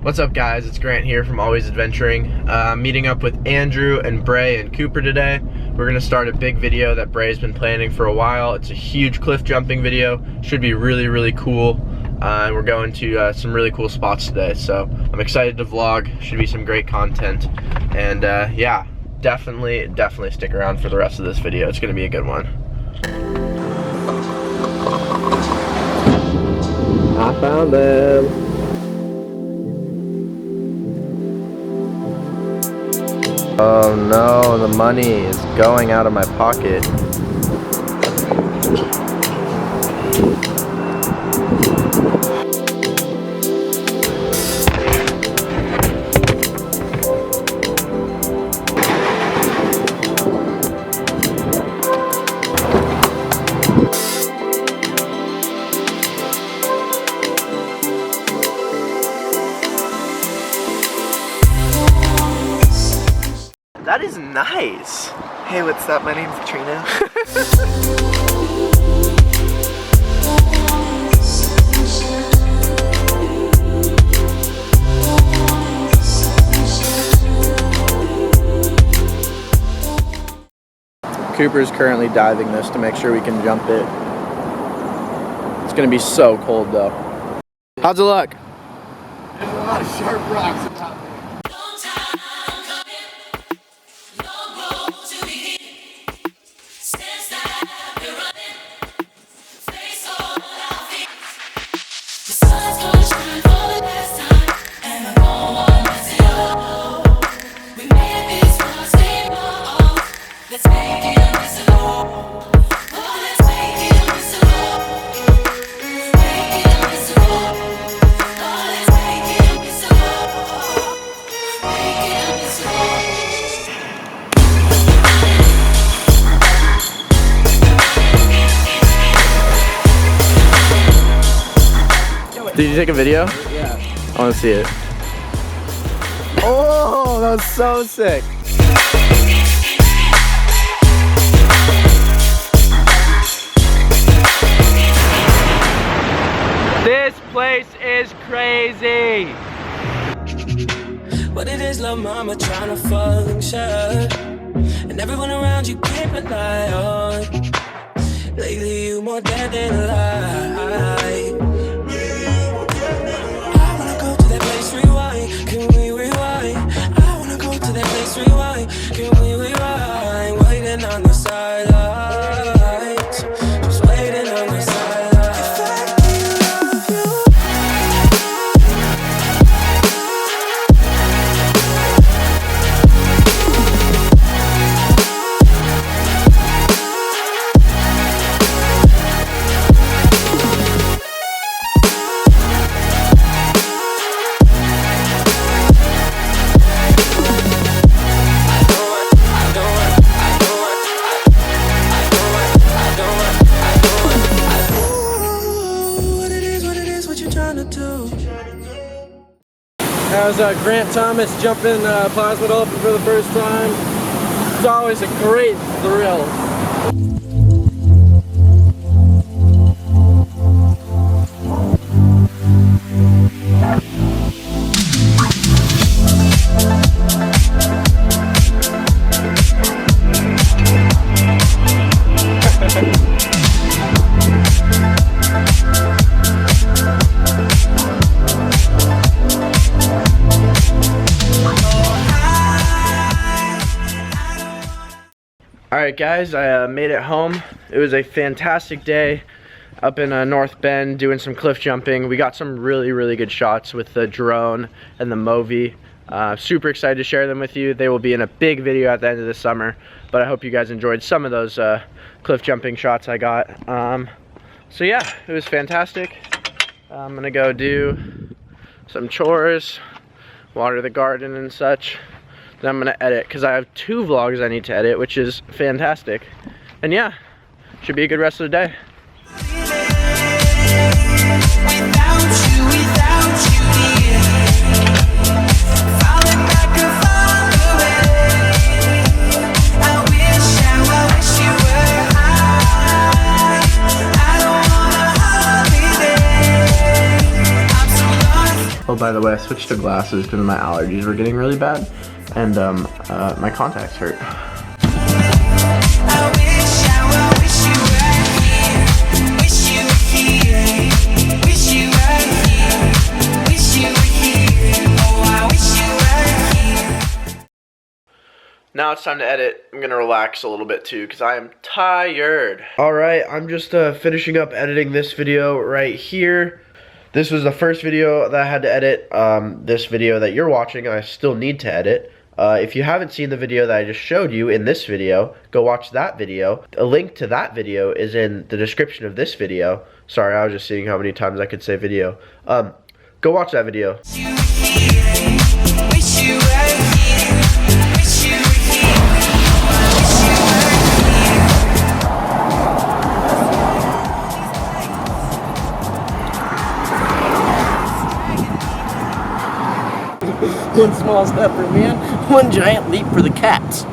What's up guys, it's Grant here from Always Adventuring. Meeting up with Andrew and Bray and Cooper today. We're gonna start a big video that Bray's been planning for a while. It's a huge cliff jumping video. Should be really cool. And we're going to some really cool spots today. So I'm excited to vlog. Should be some great content. And yeah, definitely stick around for the rest of this video. It's gonna be a good one. I found them. Oh no, the money is going out of my pocket. That is nice. Hey, what's up? My name's Trina. Cooper's currently diving this to make sure we can jump it. It's gonna be so cold though. How's it look? There's a lot of sharp rocks about there. Did you take a video? Yeah. I want to see it. Oh, that was so sick. This place is crazy. What it is, love mama trying to function, and everyone around you can't rely on. Lately you more dead than alive. Can we rewind? I wanna go to that place, rewind. Can we rewind? Waiting on the sidelines, just waiting on the sidelines. If I love you. How's Grant Thomas jumping plasma dolphin for the first time? It's always a great thrill. Alright guys, I made it home. It was a fantastic day up in North Bend doing some cliff jumping. We got some really good shots with the drone and the Movi. Super excited to share them with you. They will be in a big video at the end of the summer, but I hope you guys enjoyed some of those cliff jumping shots I got. So yeah, it was fantastic. I'm gonna go do some chores, water the garden and such. Then I'm gonna edit because I have 2 vlogs I need to edit, which is fantastic. And yeah, should be a good rest of the day. by the way, I switched to glasses because my allergies were getting really bad, and my contacts hurt. I wish you were here. Wish you were here. Wish you were here. Wish you were here. Oh, I wish you were here. Now it's time to edit. I'm gonna relax a little bit too because I am tired. Alright, I'm just finishing up editing this video right here. This was the first video that I had to edit. This video that you're watching, I still need to edit. If you haven't seen the video that I just showed you in this video, go watch that video. A link to that video is in the description of this video. Sorry, I was just seeing how many times I could say video. Go watch that video. Wish you were here. Wish you were here. Wish you were here. I wish you were One small step for man, one giant leap for the cats.